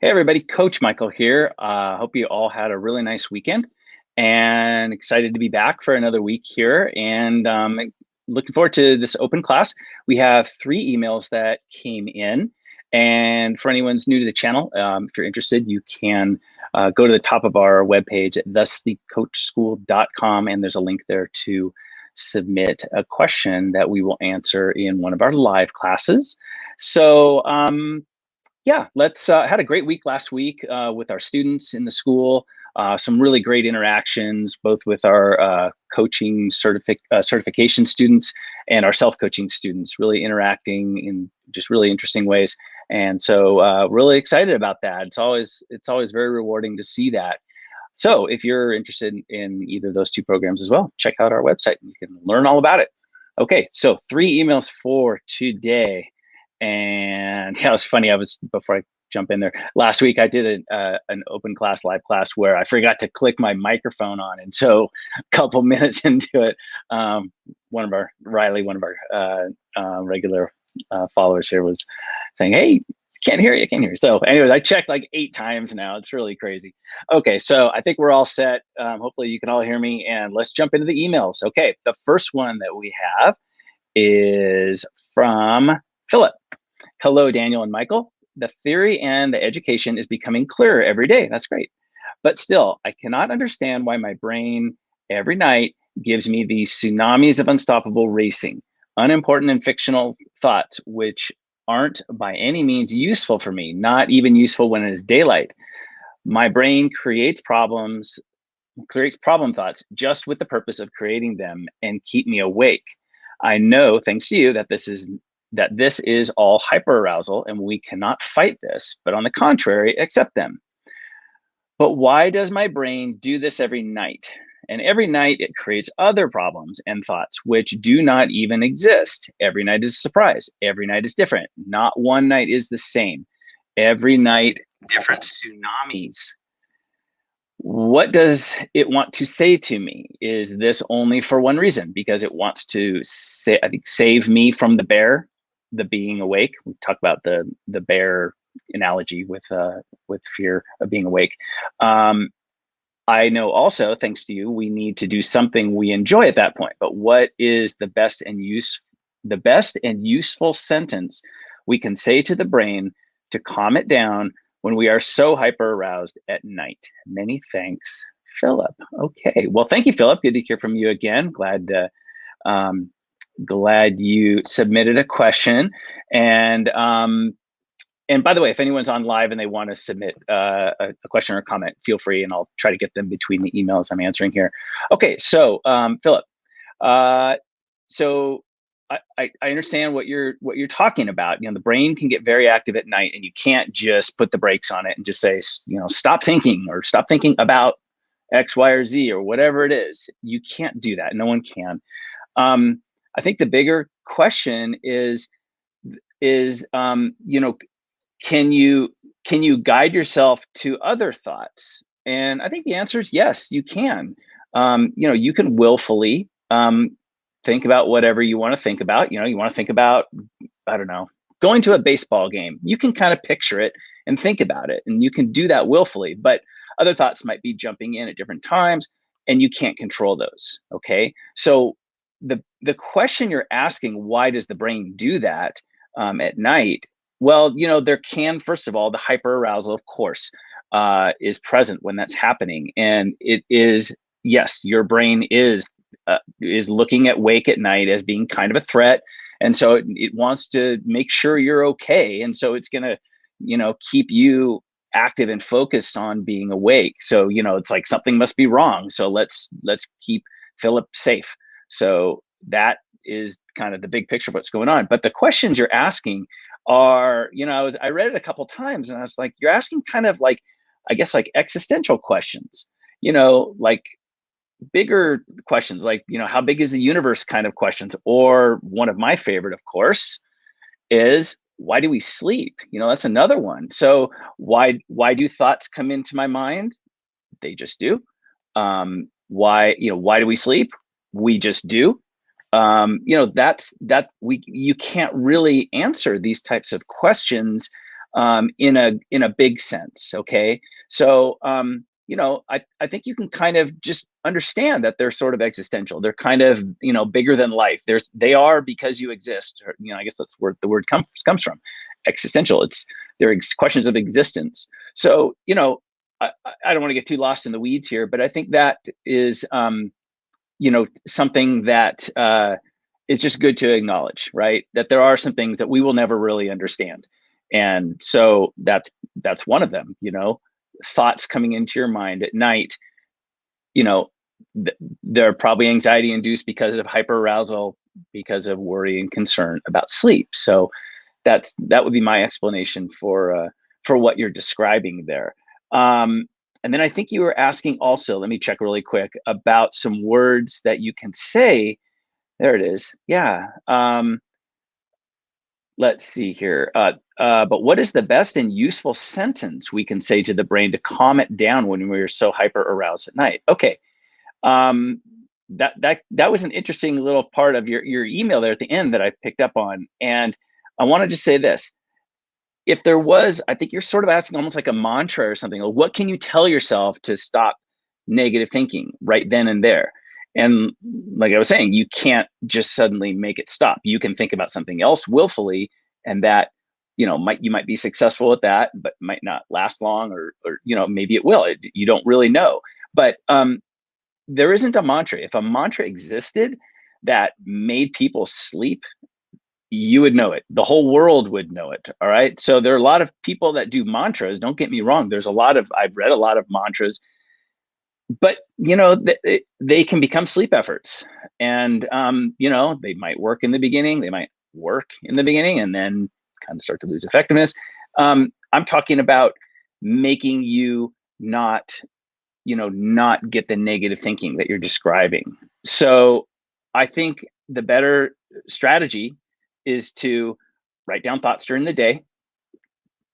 Hey everybody, Coach Michael here. Hope you all had a really nice weekend and excited to be back for another week here and looking forward to this open class. We have 3 emails that came in, and for anyone's new to the channel, if you're interested, you can go to the top of our webpage at thesleepcoachschool.com, and there's a link there to submit a question that we will answer in one of our live classes. So yeah, let's had a great week last week with our students in the school. Some really great interactions, both with our coaching certification students and our self-coaching students, really interacting in just really interesting ways. And so really excited about that. It's always very rewarding to see that. So if you're interested in either of those 2 programs as well, check out our website. You can learn all about it. Okay, so 3 emails for today. And yeah, it was funny. Before I jump in there, last week I did an open class, live class, where I forgot to click my microphone on. And so a couple minutes into it, Riley, one of our regular followers here, was saying, "Hey, can't hear you, can't hear you." So anyways, I checked like 8 times now. It's really crazy. Okay, so I think we're all set. Hopefully you can all hear me, and let's jump into the emails. Okay, the first one that we have is from Philip. Hello, Daniel and Michael. The theory and the education is becoming clearer every day. That's great. But still, I cannot understand why my brain every night gives me these tsunamis of unstoppable racing, unimportant and fictional thoughts, which aren't by any means useful for me, not even useful when it is daylight. My brain creates problem thoughts just with the purpose of creating them and keep me awake. I know, thanks to you, that this is all hyperarousal and we cannot fight this, but on the contrary, accept them. But why does my brain do this every night? And every night it creates other problems and thoughts which do not even exist. Every night is a surprise. Every night is different. Not one night is the same. Every night, different tsunamis. What does it want to say to me? Is this only for one reason? Because it wants to save me from the being awake. We talked about the bear analogy with fear of being awake. I know also, thanks to you, we need to do something we enjoy at that point. But what is the best and useful sentence we can say to the brain to calm it down when we are so hyper aroused at night? Many thanks, Philip. Okay, well, thank you, Philip. Good to hear from you again. Glad you submitted a question. And by the way, if anyone's on live and they want to submit a question or a comment, feel free, and I'll try to get them between the emails I'm answering here. Okay, so Philip, so I understand what you're talking about. You know, the brain can get very active at night, and you can't just put the brakes on it and just say, you know, stop thinking about X, Y, or Z or whatever it is. You can't do that. No one can. I think the bigger question is you know, can you guide yourself to other thoughts? And I think the answer is yes, you can. You know, you can willfully think about whatever you want to think about. You know, you want to think about, I don't know, going to a baseball game. You can kind of picture it and think about it, and you can do that willfully. But other thoughts might be jumping in at different times, and you can't control those. Okay, so the question you're asking, why does the brain do that at night? Well, you know, there can, first of all, the hyperarousal, of course, is present when that's happening. And it is, yes, your brain is looking at wake at night as being kind of a threat. And so it wants to make sure you're okay. And so it's going to, you know, keep you active and focused on being awake. So, you know, it's like something must be wrong. So let's keep Philip safe. So that is kind of the big picture of what's going on. But the questions you're asking are, you know, I read it a couple times and I was like, you're asking kind of like, I guess, like existential questions, you know, like bigger questions, like, you know, how big is the universe kind of questions. Or one of my favorite, of course, is why do we sleep? You know, that's another one. So why do thoughts come into my mind? They just do. Why do we sleep? We just do. You know, you can't really answer these types of questions in a big sense. Okay, so I think you can kind of just understand that they're sort of existential. They're kind of bigger than life. They are because you exist. Or, I guess that's where the word comes from. Existential. They're questions of existence. So I don't want to get too lost in the weeds here, but I think that is something that is just good to acknowledge, right? That there are some things that we will never really understand. And so that's one of them, thoughts coming into your mind at night, they're probably anxiety induced because of hyperarousal, because of worry and concern about sleep. So that would be my explanation for what you're describing there. And then I think you were asking also, let me check really quick, about some words that you can say. There it is. Yeah. Let's see here. But what is the best and useful sentence we can say to the brain to calm it down when we're so hyper aroused at night? Okay. That was an interesting little part of your email there at the end that I picked up on. And I want to just say this. If there was, I think you're sort of asking almost like a mantra or something. Like, what can you tell yourself to stop negative thinking right then and there? And like I was saying, you can't just suddenly make it stop. You can think about something else willfully, and that you might be successful at that, but might not last long, or maybe it will. You don't really know. But there isn't a mantra. If a mantra existed that made people sleep, you would know it. The whole world would know it. All right. So there are a lot of people that do mantras. Don't get me wrong. I've read a lot of mantras, but they can become sleep efforts. And they might work in the beginning. They might work in the beginning and then kind of start to lose effectiveness. I'm talking about making you not get the negative thinking that you're describing. So I think the better strategy is to write down thoughts during the day.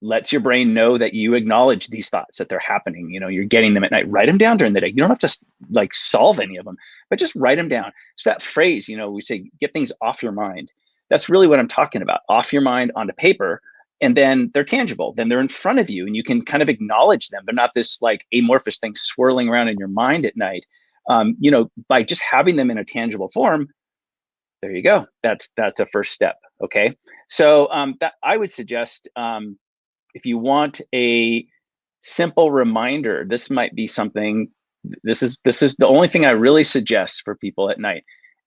Lets your brain know that you acknowledge these thoughts, that they're happening. You're getting them at night. Write them down during the day. You don't have to solve any of them, but just write them down. So that phrase, we say, get things off your mind. That's really what I'm talking about. Off your mind onto paper. And then they're tangible. Then they're in front of you and you can kind of acknowledge them. They're not this amorphous thing swirling around in your mind at night. By just having them in a tangible form, there you go. That's a first step. Okay. So that I would suggest, if you want a simple reminder, this might be something, this is the only thing I really suggest for people at night,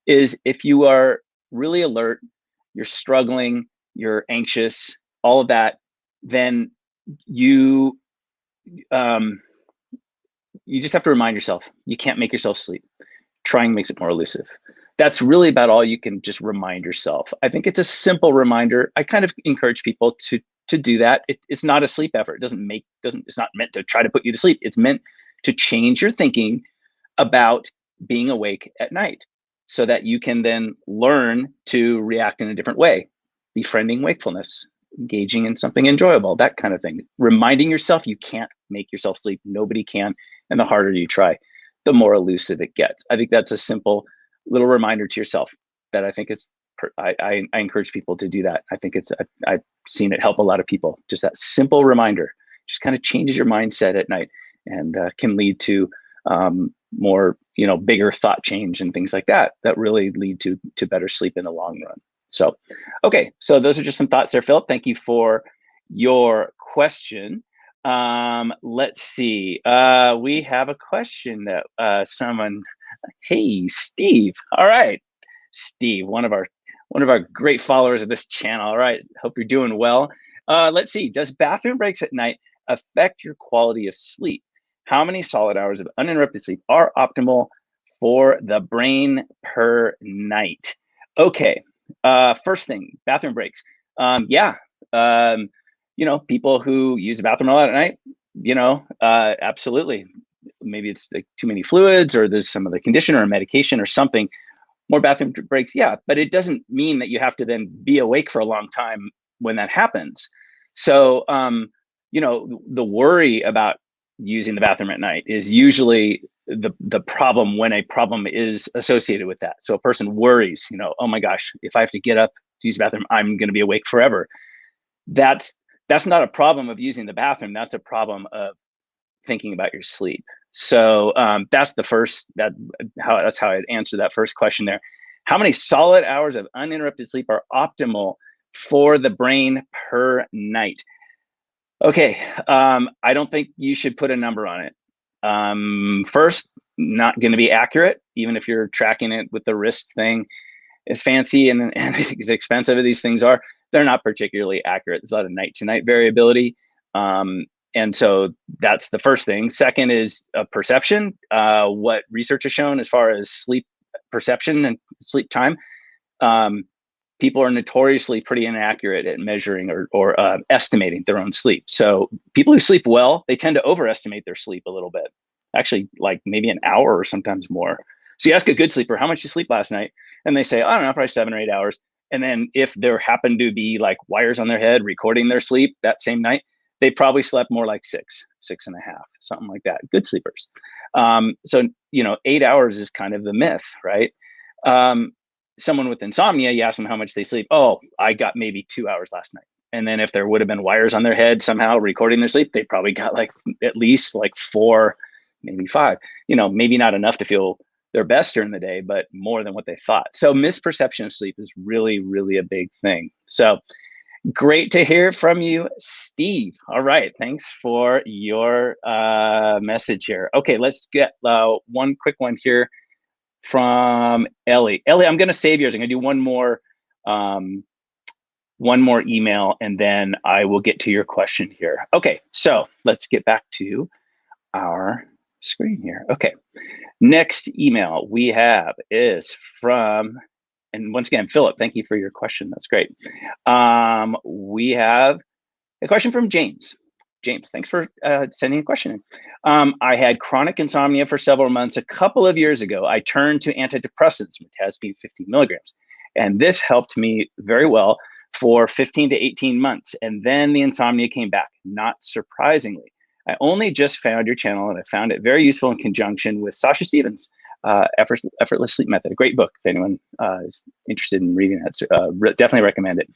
is if you are really alert, you're struggling, you're anxious, all of that, then you just have to remind yourself, you can't make yourself sleep. Trying makes it more elusive. That's really about all you can just remind yourself. I think it's a simple reminder. I kind of encourage people to do that. It's not a sleep effort. It's not meant to try to put you to sleep. It's meant to change your thinking about being awake at night so that you can then learn to react in a different way. Befriending wakefulness, engaging in something enjoyable, that kind of thing. Reminding yourself you can't make yourself sleep. Nobody can. And the harder you try, the more elusive it gets. I think that's a simple little reminder to yourself that I think is, I encourage people to do that. I think I've seen it help a lot of people. Just that simple reminder just kind of changes your mindset at night and can lead to more, bigger thought change and things like that really lead to better sleep in the long run. So, okay. So those are just some thoughts there, Philip. Thank you for your question. Let's see. We have a question that hey, Steve. All right. Steve, one of our great followers of this channel. All right. Hope you're doing well. Let's see. Does bathroom breaks at night affect your quality of sleep? How many solid hours of uninterrupted sleep are optimal for the brain per night? Okay. First thing, bathroom breaks. Yeah. People who use the bathroom a lot at night, absolutely. Maybe it's too many fluids, or there's some other condition or a medication or something. More bathroom breaks, yeah, but it doesn't mean that you have to then be awake for a long time when that happens. So, the worry about using the bathroom at night is usually the problem when a problem is associated with that. So a person worries, oh my gosh, if I have to get up to use the bathroom, I'm going to be awake forever. That's That's not a problem of using the bathroom. That's a problem of thinking about your sleep. So that's how I'd answer that first question there. How many solid hours of uninterrupted sleep are optimal for the brain per night? Okay, I don't think you should put a number on it. First, not going to be accurate, even if you're tracking it with the wrist thing. As fancy and as expensive as these things are, they're not particularly accurate. There's a lot of night to night variability. And so that's the first thing. Second is perception. What research has shown as far as sleep perception and sleep time, people are notoriously pretty inaccurate at measuring or estimating their own sleep. So people who sleep well, they tend to overestimate their sleep a little bit, actually like maybe an hour or sometimes more. So you ask a good sleeper, how much you sleep last night? And they say, I don't know, probably 7 or 8 hours. And then if there happened to be like wires on their head recording their sleep that same night, they probably slept more like 6.5, something like that. Good sleepers. So, 8 hours is kind of the myth, right? Someone with insomnia, you ask them how much they sleep. Oh, I got maybe 2 hours last night. And then if there would have been wires on their head somehow recording their sleep, they probably got like at least like 4, maybe 5. Maybe not enough to feel their best during the day, but more than what they thought. So misperception of sleep is really, really a big thing. So great to hear from you, Steve. All right, thanks for your message here. Okay, let's get one quick one here from Ellie. Ellie, I'm going to save yours. I'm going to do one more email, and then I will get to your question here. Okay, so let's get back to our screen here. Okay, next email we have is from, and once again, Philip, thank you for your question. That's great. We have a question from James. James, thanks for sending a question in. I had chronic insomnia for several months. A couple of years ago, I turned to antidepressants, mirtazapine 50 milligrams. And this helped me very well for 15 to 18 months. And then the insomnia came back, not surprisingly. I only just found your channel, and I found it very useful in conjunction with Sasha Stevens' Effortless Sleep Method. A great book if anyone is interested in reading that. Definitely recommend it.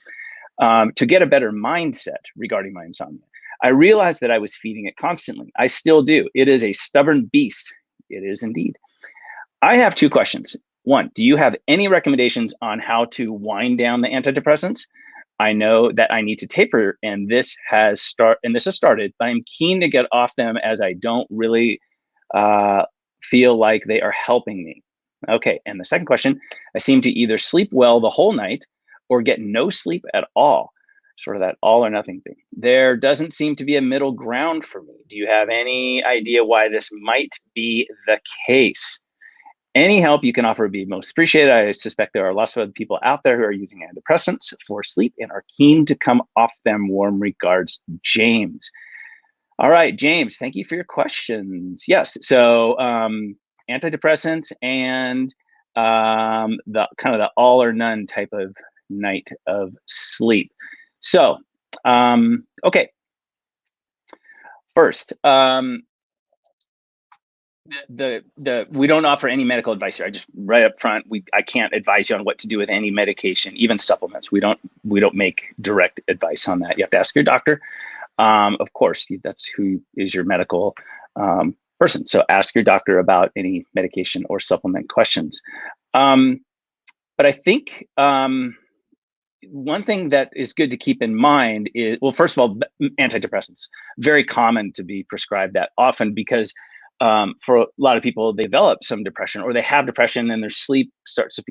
To get a better mindset regarding my insomnia, I realized that I was feeding it constantly. I still do. It is a stubborn beast. It is indeed. I have 2 questions. One, do you have any recommendations on how to wind down the antidepressants? I know that I need to taper, and this has started, but I'm keen to get off them as I don't really feel like they are helping me. Okay, and the second question, I seem to either sleep well the whole night or get no sleep at all, sort of that all or nothing thing. There doesn't seem to be a middle ground for me. Do you have any idea why this might be the case? Any help you can offer would be most appreciated. I suspect there are lots of other people out there who are using antidepressants for sleep and are keen to come off them. Warm regards, James. All right, James, thank you for your questions. Yes, so antidepressants and the kind of the all or none type of night of sleep. So, okay. First, we don't offer any medical advice here. I just right up front, I can't advise you on what to do with any medication, even supplements. We don't make direct advice on that. You have to ask your doctor. Of course, that's who is your medical person. So ask your doctor about any medication or supplement questions. But I think one thing that is good to keep in mind is, well, first of all, antidepressants, very common to be prescribed that often because for a lot of people, they develop some depression or they have depression and their sleep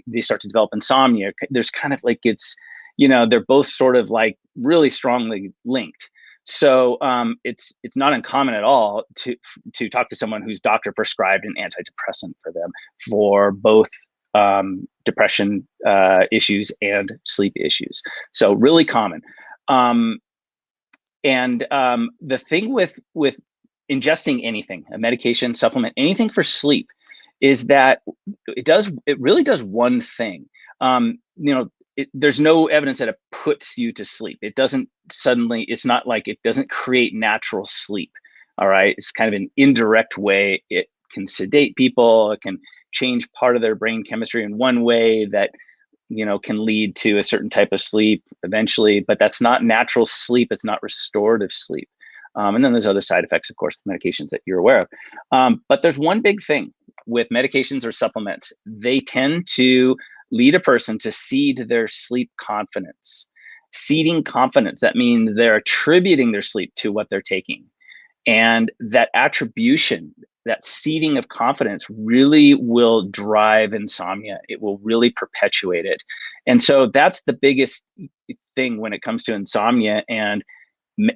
they start to develop insomnia. There's kind of like, they're both sort of like really strongly linked. So it's not uncommon at all to talk to someone whose doctor prescribed an antidepressant for them for both depression issues and sleep issues. So really common. And the thing with ingesting anything, a medication, supplement, anything for sleep, is that it really does one thing. There's no evidence that it puts you to sleep. It doesn't suddenly, it's not like it doesn't create natural sleep. All right. It's kind of an indirect way. It can sedate people. It can change part of their brain chemistry in one way that can lead to a certain type of sleep eventually, but that's not natural sleep. It's not restorative sleep. And then there's other side effects, of course, the medications that you're aware of. But there's one big thing with medications or supplements. They tend to lead a person to cede their sleep confidence. Ceding confidence, that means they're attributing their sleep to what they're taking. And that attribution, that ceding of confidence really will drive insomnia. It will really perpetuate it. And so that's the biggest thing when it comes to insomnia and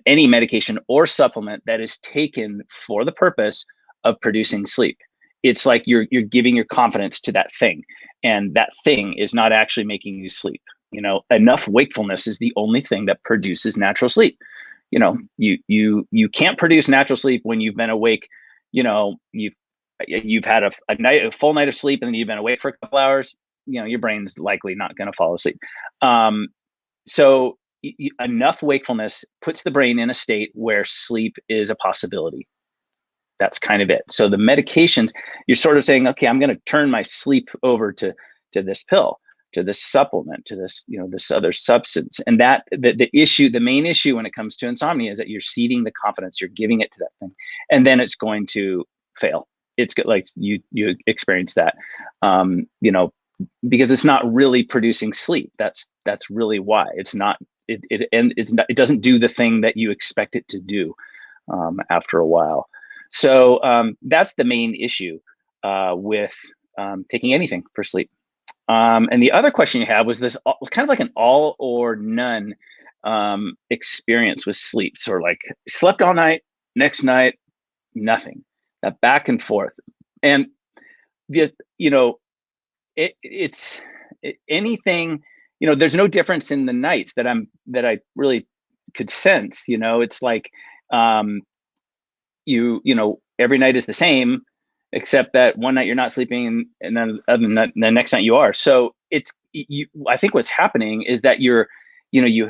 any medication or supplement that is taken for the purpose of producing sleep. It's like you're giving your confidence to that thing, and that thing is not actually making you sleep. Enough wakefulness is the only thing that produces natural sleep. You can't produce natural sleep when you've been awake. You've had a full night of sleep and then you've been awake for a couple hours. Your brain's likely not going to fall asleep. So enough wakefulness puts the brain in a state where sleep is a possibility. That's kind of it. So the medications, you're sort of saying, okay, I'm going to turn my sleep over to this pill, to this supplement, to this, this other substance. And that the main issue when it comes to insomnia is that you're ceding the confidence, you're giving it to that thing, and then it's going to fail. It's like you experience that, because it's not really producing sleep. That's really why it's not. It doesn't do the thing that you expect it to do after a while. So that's the main issue with taking anything for sleep. And the other question you have was this kind of like an all or none experience with sleep. So like slept all night, next night, nothing. That back and forth. And it's anything, there's no difference in the nights that I really could sense. It's like every night is the same, except that one night you're not sleeping and then other than that, the next night you are. So I think what's happening is that you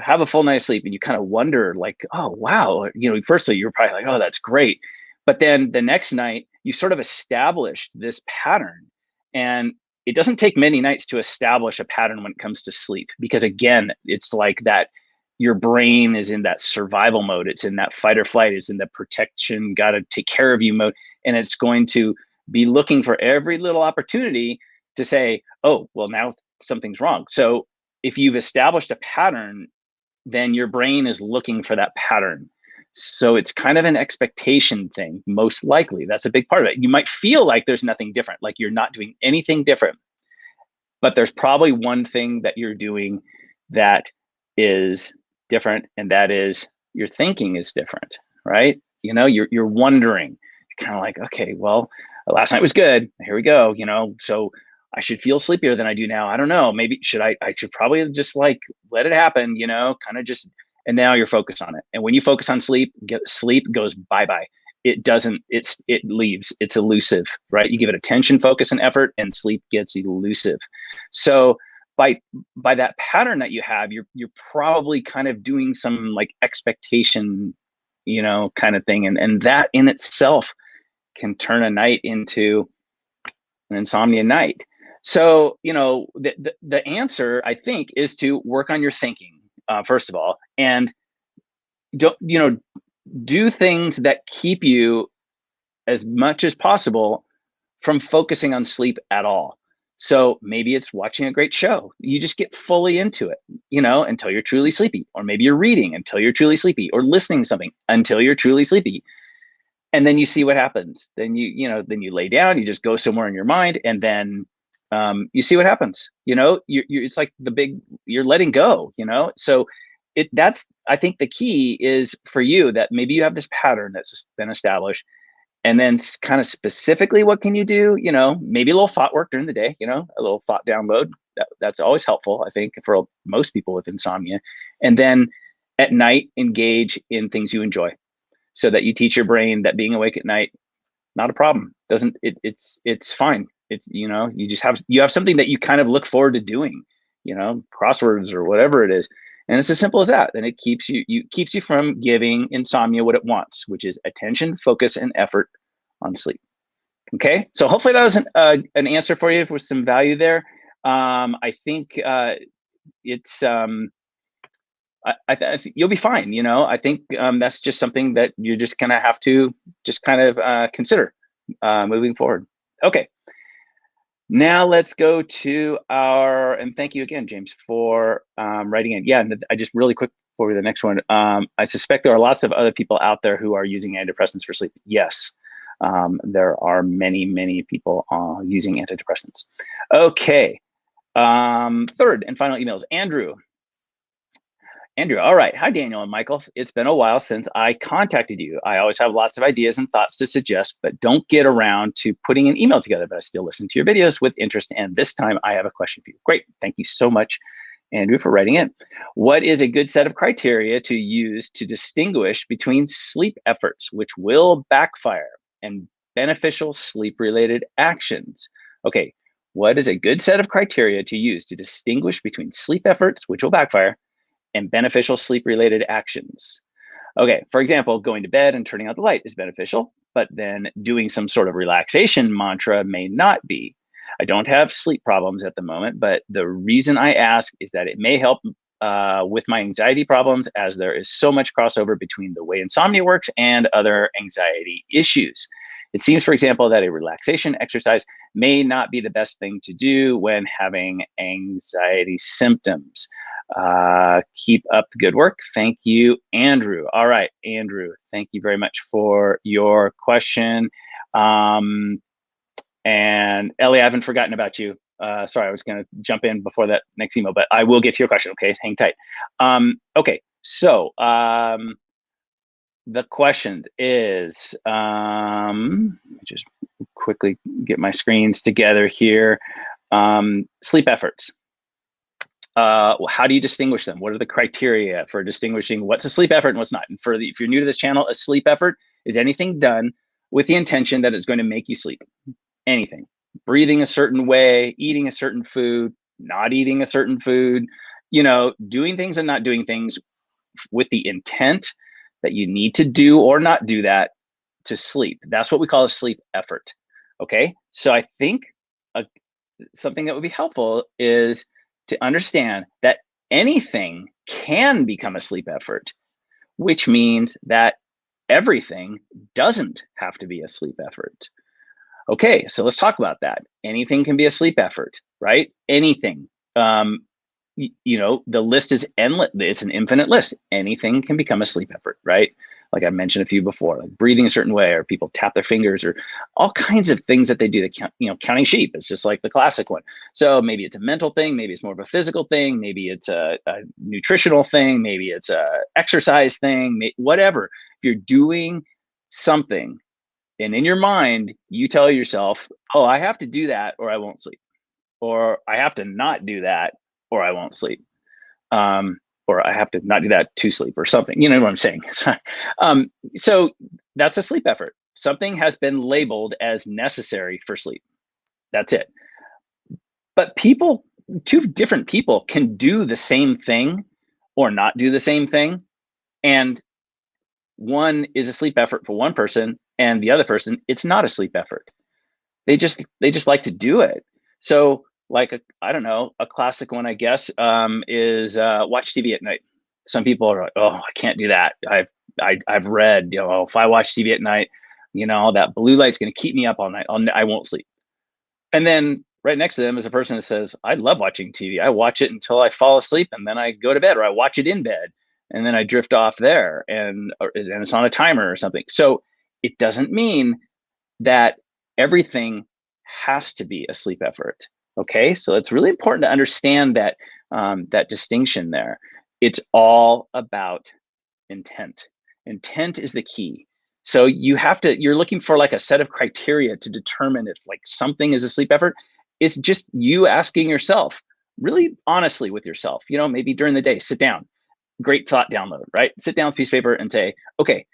have a full night of sleep and you kind of wonder like, oh, wow. Firstly, you're probably like, oh, that's great. But then the next night you sort of established this pattern, and it doesn't take many nights to establish a pattern when it comes to sleep, because again, it's like that your brain is in that survival mode. It's in that fight or flight. It's in the protection, got to take care of you mode. And it's going to be looking for every little opportunity to say, oh, well, now something's wrong. So if you've established a pattern, then your brain is looking for that pattern. So it's kind of an expectation thing, most likely. That's a big part of it. You might feel like there's nothing different, like you're not doing anything different, but there's probably one thing that you're doing that is different, and that is your thinking is different, right? You're wondering, you're kind of like, okay, well, last night was good. Here we go. So I should feel sleepier than I do now. I don't know. Maybe I should probably just like let it happen, kind of just, and now you're focused on it. And when you focus on sleep goes bye-bye. It leaves, it's elusive, right? You give it attention, focus, and effort, and sleep gets elusive. So by that pattern that you have, you're probably kind of doing some like expectation, kind of thing. And that in itself can turn a night into an insomnia night. So, the answer, I think, is to work on your thinking, first of all, and do things that keep you as much as possible from focusing on sleep at all. So maybe it's watching a great show. You just get fully into it, until you're truly sleepy. Or maybe you're reading until you're truly sleepy, or listening to something until you're truly sleepy. And then you see what happens. Then you lay down, you just go somewhere in your mind, and then you see what happens. It's like you're letting go, So that's, I think the key is for you that maybe you have this pattern that's been established. And then kind of specifically, what can you do? Maybe a little thought work during the day, a little thought download. That's always helpful, I think, for most people with insomnia. And then at night, engage in things you enjoy, so that you teach your brain that being awake at night, not a problem. It's fine. You have something that you kind of look forward to doing, crosswords or whatever it is. And it's as simple as that. And it keeps you from giving insomnia what it wants, which is attention, focus, and effort on sleep. Okay. So hopefully that was an answer for you with some value there. I think it's I think you'll be fine. I think that's just something that you're just gonna have to just kind of consider moving forward. Okay, now let's go to and thank you again, James, for writing in. Yeah, and I just really quick for the next one. I suspect there are lots of other people out there who are using antidepressants for sleep. Yes, there are many, many people using antidepressants. Okay, third and final emails. Andrew, all right. Hi, Daniel and Michael. It's been a while since I contacted you. I always have lots of ideas and thoughts to suggest, but don't get around to putting an email together, but I still listen to your videos with interest. And this time I have a question for you. Great. Thank you so much, Andrew, for writing in. What is a good set of criteria to use to distinguish between sleep efforts, which will backfire, and beneficial sleep-related actions? Okay, what is a good set of criteria to use to distinguish between sleep efforts, which will backfire, and beneficial sleep-related actions? Okay, for example, going to bed and turning out the light is beneficial, but then doing some sort of relaxation mantra may not be. I don't have sleep problems at the moment, but the reason I ask is that it may help with my anxiety problems, as there is so much crossover between the way insomnia works and other anxiety issues. It seems, for example, that a relaxation exercise may not be the best thing to do when having anxiety symptoms. Keep up the good work. Thank you, Andrew. All right, Andrew, thank you very much for your question. And Ellie, I haven't forgotten about you. Sorry, I was going to jump in before that next email, but I will get to your question. Okay, hang tight. Okay, so the question is, let me just quickly get my screens together here. Sleep efforts. How do you distinguish them? What are the criteria for distinguishing what's a sleep effort and what's not? And if you're new to this channel, a sleep effort is anything done with the intention that it's going to make you sleep. Anything. Breathing a certain way, eating a certain food, not eating a certain food, doing things and not doing things with the intent that you need to do or not do that to sleep. That's what we call a sleep effort. Okay. So I think something that would be helpful is to understand that anything can become a sleep effort, which means that everything doesn't have to be a sleep effort. Okay, so let's talk about that. Anything can be a sleep effort, right? Anything. The list is endless. It's an infinite list. Anything can become a sleep effort, right? Like I mentioned a few before, like breathing a certain way, or people tap their fingers, or all kinds of things that they do. Counting sheep is just like the classic one. So maybe it's a mental thing, maybe it's more of a physical thing, maybe it's a nutritional thing, maybe it's a exercise thing, whatever. If you're doing something and in your mind, you tell yourself, oh, I have to do that or I won't sleep, or I have to not do that or I won't sleep. Or I have to not do that to sleep or something. You know what I'm saying? So that's a sleep effort. Something has been labeled as necessary for sleep. That's it. But two different people can do the same thing or not do the same thing. And one is a sleep effort for one person, and the other person, it's not a sleep effort. They just like to do it. So like I don't know, a classic one, I guess, is watch TV at night. Some people are like, oh, I can't do that. I've read, if I watch TV at night, that blue light's going to keep me up all night. I won't sleep. And then right next to them is a person that says, I love watching TV. I watch it until I fall asleep, and then I go to bed, or I watch it in bed, and then I drift off there, and it's on a timer or something. So it doesn't mean that everything has to be a sleep effort. Okay, so it's really important to understand that that distinction there. It's all about intent. Intent is the key. So you're looking for like a set of criteria to determine if like something is a sleep effort. It's just you asking yourself, really honestly with yourself, maybe during the day, sit down, great thought download, right? Sit down with a piece of paper and say, okay,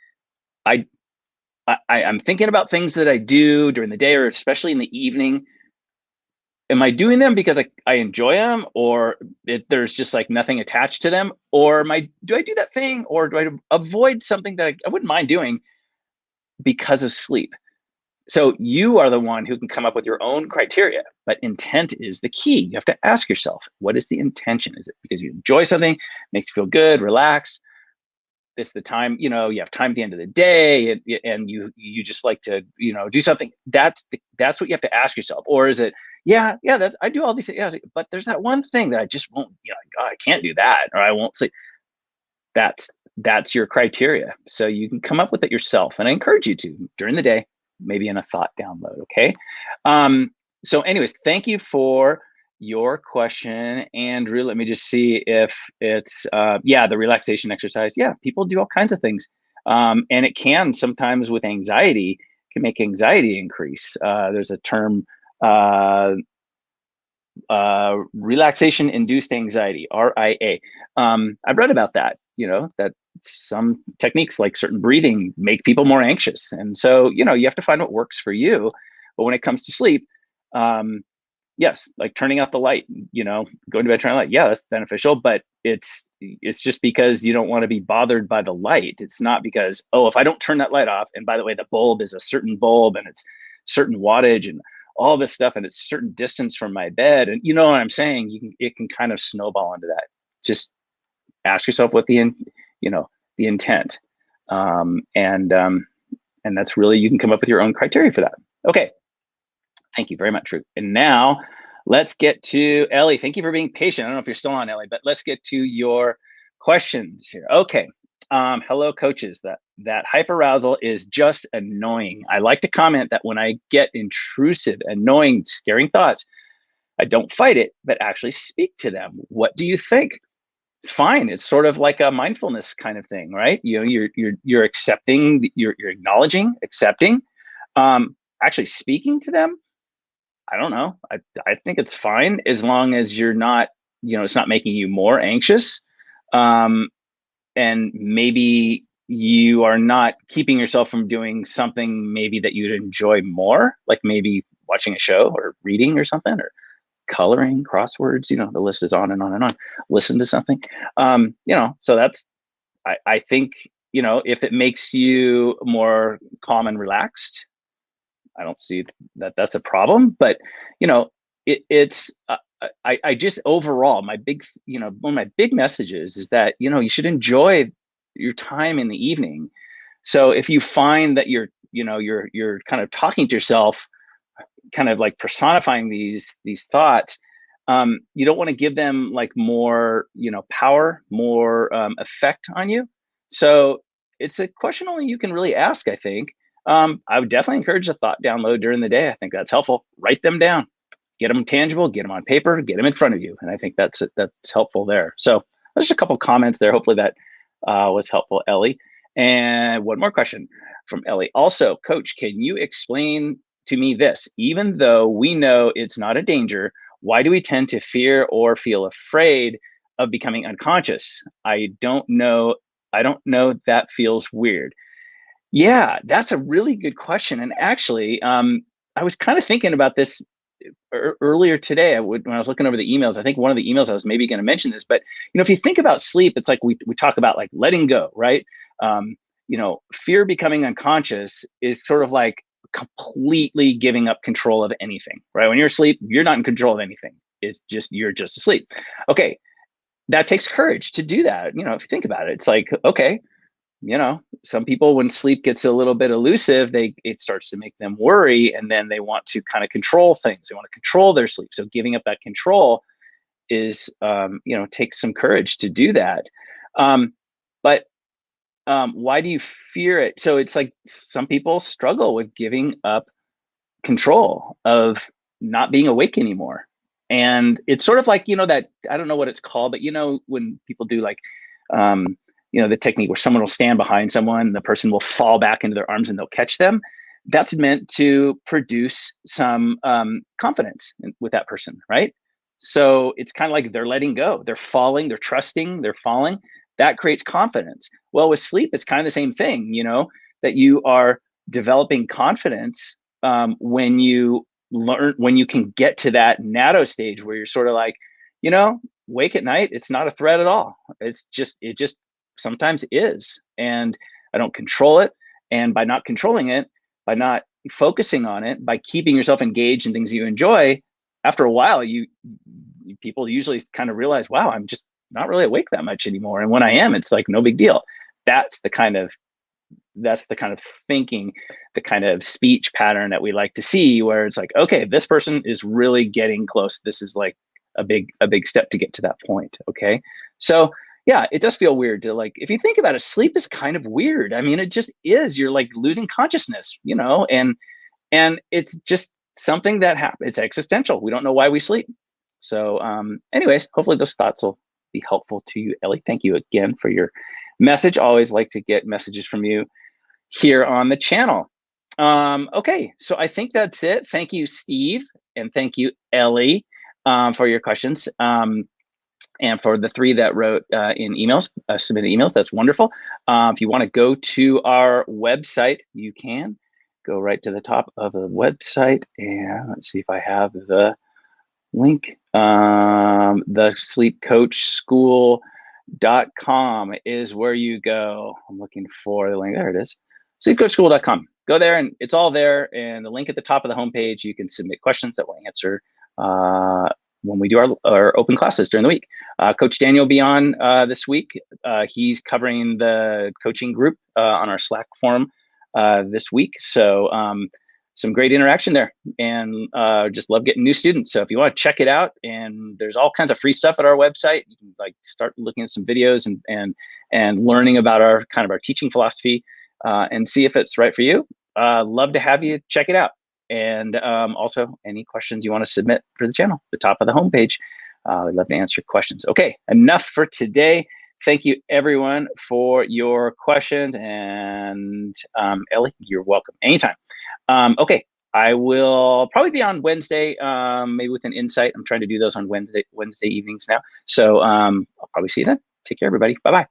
I'm thinking about things that I do during the day, or especially in the evening. Am I doing them because I enjoy them, or there's just like nothing attached to them? Or do I do that thing, or do I avoid something that I wouldn't mind doing because of sleep? So you are the one who can come up with your own criteria, but intent is the key. You have to ask yourself, what is the intention? Is it because you enjoy something, makes you feel good, relax? This is the time, you have time at the end of the day, and you just like to, do something. That's what you have to ask yourself. Or is it, that I do all these things, yeah, but there's that one thing that I just won't, oh, I can't do that, or I won't sleep. That's your criteria. So you can come up with it yourself. And I encourage you to during the day, maybe in a thought download. Okay. So anyways, thank you for your question, Andrew. Let me just see if it's, the relaxation exercise. Yeah, people do all kinds of things. And it can sometimes with anxiety, can make anxiety increase. There's a term, relaxation induced anxiety, RIA. I've read about that, that some techniques like certain breathing make people more anxious. And so, you have to find what works for you. But when it comes to sleep, yes, like turning out the light, going to bed, turning on the light. Yeah, that's beneficial, but it's just because you don't want to be bothered by the light. It's not because, oh, if I don't turn that light off, and by the way, the bulb is a certain bulb and it's certain wattage and all this stuff, and it's certain distance from my bed. And you know what I'm saying? It can kind of snowball into that. Just ask yourself what the intent, and that's really, you can come up with your own criteria for that. Okay. Thank you very much. And now let's get to Ellie. Thank you for being patient. I don't know if you're still on, Ellie, but let's get to your questions here. Okay. Hello, coaches. That hyperarousal is just annoying. I like to comment that when I get intrusive, annoying, scaring thoughts, I don't fight it, but actually speak to them. What do you think? It's fine. It's sort of like a mindfulness kind of thing, right? You're accepting, you're acknowledging, accepting, actually speaking to them. I don't know. I think it's fine as long as you're not, it's not making you more anxious. And maybe you are not keeping yourself from doing something maybe that you'd enjoy more, like maybe watching a show or reading or something, or coloring, crosswords, the list is on and on and on. Listen to something. So that's, I think, if it makes you more calm and relaxed, I don't see that that's a problem, but it's I just overall my big, one of my big messages is that you should enjoy your time in the evening. So if you find that you're kind of talking to yourself, kind of like personifying these thoughts, you don't want to give them like more power, more effect on you. So it's a question only you can really ask, I think. I would definitely encourage a thought download during the day. I think that's helpful. Write them down, get them tangible, get them on paper, get them in front of you. And I think that's helpful there. So there's a couple comments there. Hopefully that was helpful, Ellie. And one more question from Ellie. Also, Coach, can you explain to me this? Even though we know it's not a danger, why do we tend to fear or feel afraid of becoming unconscious? I don't know. That feels weird. Yeah, that's a really good question. And actually, I was kind of thinking about this earlier today. When I was looking over the emails, I think one of the emails I was maybe going to mention this, but if you think about sleep, it's like we talk about like letting go, right? Fear becoming unconscious is sort of like completely giving up control of anything, right? When you're asleep, you're not in control of anything. You're just asleep. Okay, that takes courage to do that. If you think about it, it's like, okay, some people, when sleep gets a little bit elusive, it starts to make them worry, and then they want to kind of control things. They want to control their sleep. So giving up that control is, takes some courage to do that. But why do you fear it? So it's like some people struggle with giving up control of not being awake anymore. And it's sort of like, that, I don't know what it's called, but when people do like, the technique where someone will stand behind someone, the person will fall back into their arms and they'll catch them. That's meant to produce some confidence with that person, right? So it's kind of like they're letting go, they're falling, they're trusting, they're falling. That creates confidence. Well, with sleep, it's kind of the same thing, that you are developing confidence when you can get to that natto stage where you're sort of like, wake at night, it's not a threat at all. It just sometimes is. And I don't control it. And by not controlling it, by not focusing on it, by keeping yourself engaged in things you enjoy, after a while, people usually kind of realize, wow, I'm just not really awake that much anymore. And when I am, it's like no big deal. That's the kind of thinking, the kind of speech pattern that we like to see, where it's like, okay, this person is really getting close. This is like a big step to get to that point. Okay. So yeah, it does feel weird to, like, if you think about it, sleep is kind of weird. I mean, it just is. You're like losing consciousness, and it's just something that happens. It's existential. We don't know why we sleep. So anyways, hopefully those thoughts will be helpful to you, Ellie. Thank you again for your message. Always like to get messages from you here on the channel. Okay, so I think that's it. Thank you, Steve, and thank you, Ellie, for your questions. And for the 3 that wrote in emails, submitted emails, that's wonderful. If you want to go to our website, you can go right to the top of the website, and let's see if I have the link. The sleepcoachschool.com is where you go. I'm looking for the link. There it is. Sleepcoachschool.com. Go there, and it's all there. And the link at the top of the homepage, you can submit questions that we'll answer when we do our open classes during the week. Coach Daniel will be on this week. He's covering the coaching group on our Slack forum this week. So some great interaction there, and just love getting new students. So if you want to check it out, and there's all kinds of free stuff at our website, you can like start looking at some videos and learning about our teaching philosophy and see if it's right for you. Love to have you check it out. And also any questions you want to submit for the channel, the top of the homepage. We'd love to answer questions. Okay, enough for today. Thank you everyone for your questions, and Ellie, you're welcome anytime. Okay, I will probably be on Wednesday, maybe with an insight. I'm trying to do those on Wednesday evenings now. So I'll probably see you then. Take care, everybody. Bye-bye.